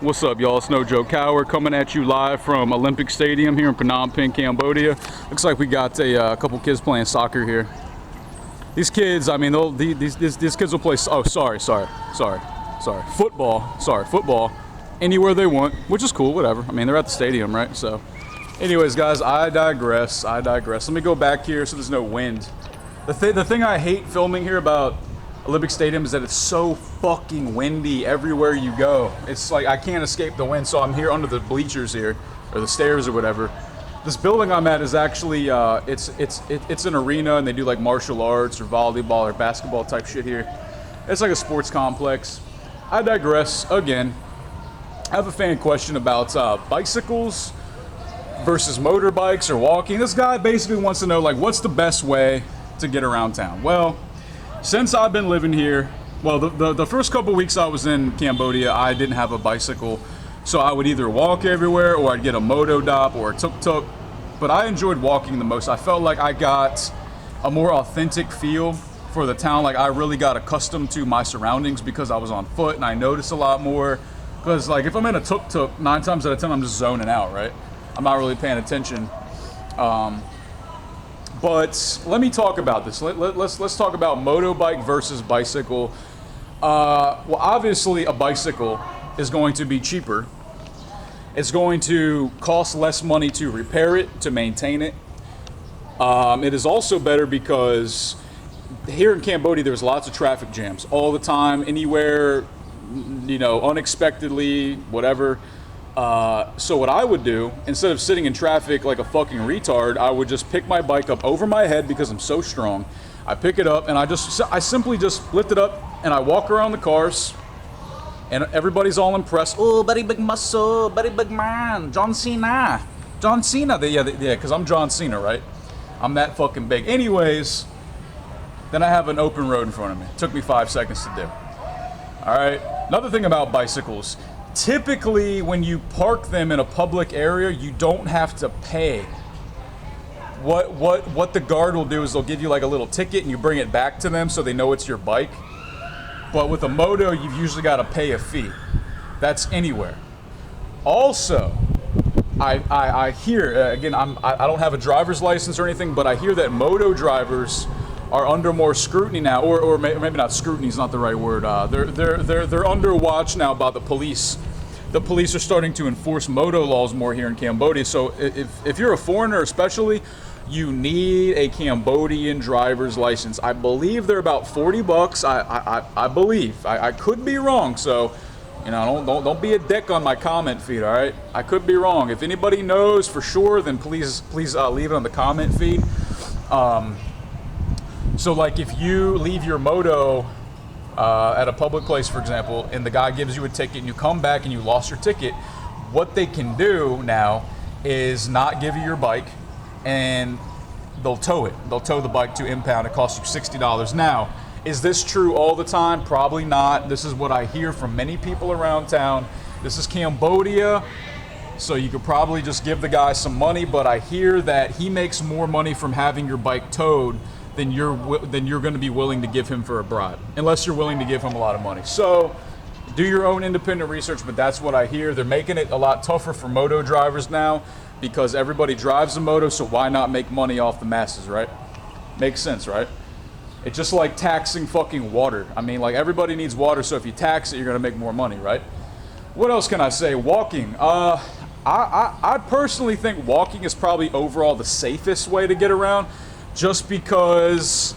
What's up, y'all? It's No Joke Coward coming at you live from Olympic Stadium here in Phnom Penh, Cambodia. Looks like we got a couple kids playing soccer here. These kids, I mean, these kids will play. Oh, sorry. Football. Anywhere they want, which is cool. Whatever. I mean, they're at the stadium, right? So, anyways, guys, I digress. Let me go back here so there's no wind. The thing I hate filming here about Olympic Stadium is that it's so fucking windy everywhere you go. It's like I can't escape the wind, so I'm here under the bleachers here, or the stairs or whatever. This building I'm at is actually it's an arena, and they do like martial arts or volleyball or basketball type shit here. It's like a sports complex. I digress again. I have a fan question about bicycles versus motorbikes or walking. This guy basically wants to know, like, what's the best way to get around town? Well, since I've been living here, well, the first couple weeks I was in Cambodia, I didn't have a bicycle, so I would either walk everywhere or I'd get a Moto dop or a tuk-tuk, but I enjoyed walking the most. I felt like I got a more authentic feel for the town. Like, I really got accustomed to my surroundings because I was on foot, and I noticed a lot more. Because, like, if I'm in a tuk-tuk, 9 times out of 10, I'm just zoning out, right? I'm not really paying attention. But let me talk about this. Let's talk about motorbike versus bicycle. Well, obviously, a bicycle is going to be cheaper. It's going to cost less money to repair it, to maintain it. It is also better because here in Cambodia, there's lots of traffic jams all the time, anywhere, you know, unexpectedly, whatever. So what I would do, instead of sitting in traffic like a fucking retard, I would just pick my bike up over my head because I'm so strong. I pick it up and I simply just lift it up and I walk around the cars, and everybody's all impressed. Oh, very big muscle, very big man, John Cena. Yeah, because I'm John Cena, right? I'm that fucking big. Anyways, then I have an open road in front of me. It took me 5 seconds to do. All right. Another thing about bicycles. Typically, when you park them in a public area, you don't have to pay. What the guard will do is they'll give you like a little ticket and you bring it back to them so they know it's your bike. But with a moto, you've usually got to pay a fee. That's anywhere. Also, I hear, again, I don't have a driver's license or anything, but I hear that moto drivers are under more scrutiny now, or maybe not scrutiny is not the right word. They're under watch now by the police. The police are starting to enforce moto laws more here in Cambodia. So if you're a foreigner, especially, you need a Cambodian driver's license. I believe they're about $40. I believe. I could be wrong. So, you know, don't be a dick on my comment feed. All right, I could be wrong. If anybody knows for sure, then please leave it on the comment feed. So, like, if you leave your moto at a public place, for example, and the guy gives you a ticket and you come back and you lost your ticket, what they can do now is not give you your bike, and they'll tow it. They'll tow the bike to impound. It costs you $60. Now, is this true all the time? Probably not. This is what I hear from many people around town. This is Cambodia, so you could probably just give the guy some money, but I hear that he makes more money from having your bike towed than you're going to be willing to give him for a bribe, unless you're willing to give him a lot of money. So do your own independent research, but that's what I hear. They're making it a lot tougher for moto drivers now because everybody drives a moto, so why not make money off the masses, right? Makes sense, right? It's just like taxing fucking water. I mean, like, everybody needs water, so if you tax it, you're going to make more money, right? What else can I say? Walking. I personally think walking is probably overall the safest way to get around. Just because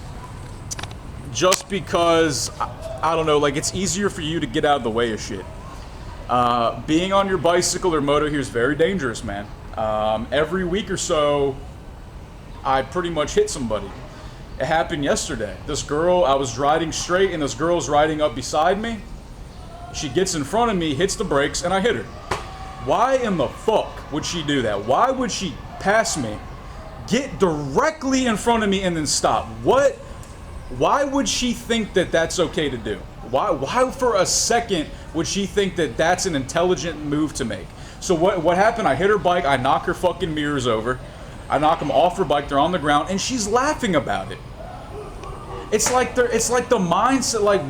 I don't know, like, it's easier for you to get out of the way of shit. Being on your bicycle or moto here is very dangerous, man. Every week or so, I pretty much hit somebody. It happened yesterday. This girl, I was riding straight, and this girl's riding up beside me. She gets in front of me, hits the brakes, and I hit her. Why in the fuck would she do that? Why would she pass me, get directly in front of me, and then stop? Why would she think that that's okay to do? Why for a second would she think that that's an intelligent move to make? So what happened? I hit her bike, I knock her fucking mirrors over, I knock them off her bike, they're on the ground, and she's laughing about it. It's like the mindset, like,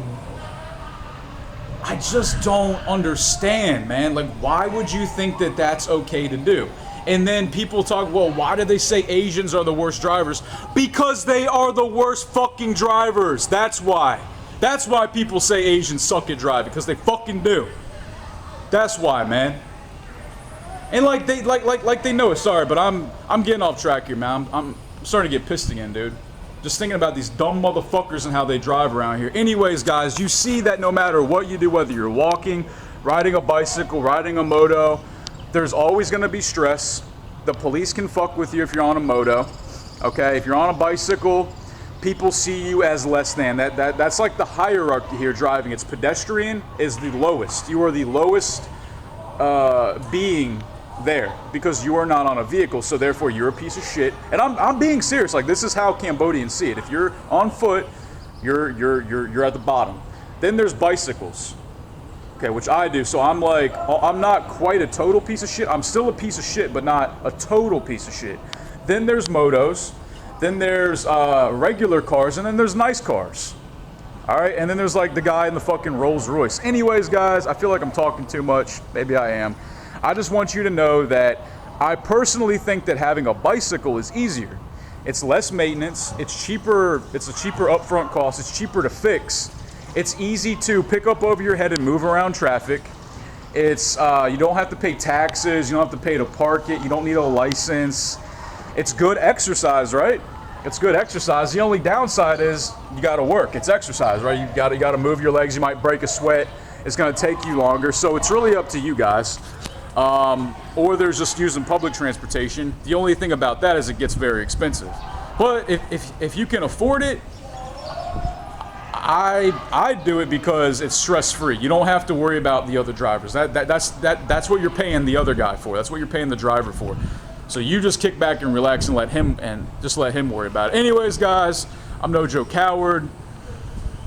I just don't understand, man. Like, why would you think that that's okay to do? And then people talk, well, why do they say Asians are the worst drivers? Because they are the worst fucking drivers. That's why. That's why people say Asians suck at driving, because they fucking do. That's why, man. And like they know it. Sorry, but I'm getting off track here, man. I'm starting to get pissed again, dude. Just thinking about these dumb motherfuckers and how they drive around here. Anyways, guys, you see that no matter what you do, whether you're walking, riding a bicycle, riding a moto, there's always going to be stress. The police can fuck with you if you're on a moto. Okay, if you're on a bicycle, people see you as less than. That's like the hierarchy here driving. It's pedestrian is the lowest. You are the lowest being there because you are not on a vehicle, so therefore you're a piece of shit. And I'm being serious. Like, this is how Cambodians see it. If you're on foot, you're at the bottom. Then there's bicycles, okay, which I do. So I'm like, I'm not quite a total piece of shit. I'm still a piece of shit, but not a total piece of shit. Then there's motos. Then there's regular cars, and then there's nice cars. All right, and then there's like the guy in the fucking Rolls Royce. Anyways, guys, I feel like I'm talking too much. Maybe I am. I just want you to know that I personally think that having a bicycle is easier. It's less maintenance. It's cheaper. It's a cheaper upfront cost. It's cheaper to fix. It's easy to pick up over your head and move around traffic. It's you don't have to pay taxes. You don't have to pay to park it. You don't need a license. It's good exercise, right? It's good exercise. The only downside is you got to work. It's exercise, right? You got to move your legs. You might break a sweat. It's going to take you longer. So it's really up to you guys. Or there's just using public transportation. The only thing about that is it gets very expensive. But if you can afford it, I do it because it's stress-free. You don't have to worry about the other drivers. That's what you're paying the other guy for. That's what you're paying the driver for. So you just kick back and relax and let him worry about it. Anyways, guys, I'm No Joke Coward.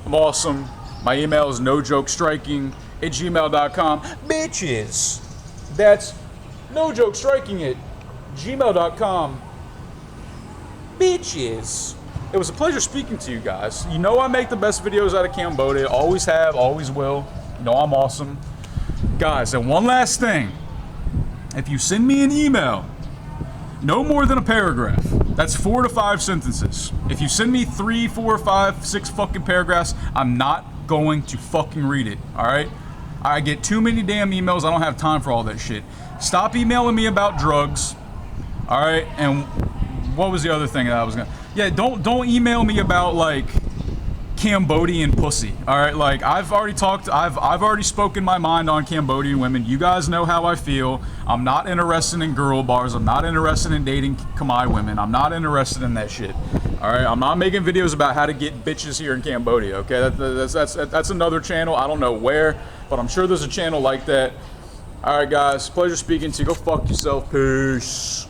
I'm awesome. My email is nojokestriking@gmail.com. Bitches. That's nojokestriking@gmail.com. Bitches. It was a pleasure speaking to you guys. You know I make the best videos out of Cambodia. Always have, always will. You know I'm awesome. Guys, and one last thing. If you send me an email, no more than a paragraph. That's 4 to 5 sentences. If you send me 3, 4, 5, 6 fucking paragraphs, I'm not going to fucking read it, all right? I get too many damn emails. I don't have time for all that shit. Stop emailing me about drugs, all right? And what was the other thing that I was gonna... Yeah, don't email me about, like, Cambodian pussy, all right? Like, I've already spoken my mind on Cambodian women. You guys know how I feel. I'm not interested in girl bars. I'm not interested in dating Khmer women. I'm not interested in that shit, all right? I'm not making videos about how to get bitches here in Cambodia, okay? That's another channel. I don't know where, but I'm sure there's a channel like that. All right, guys, pleasure speaking to you. Go fuck yourself. Peace.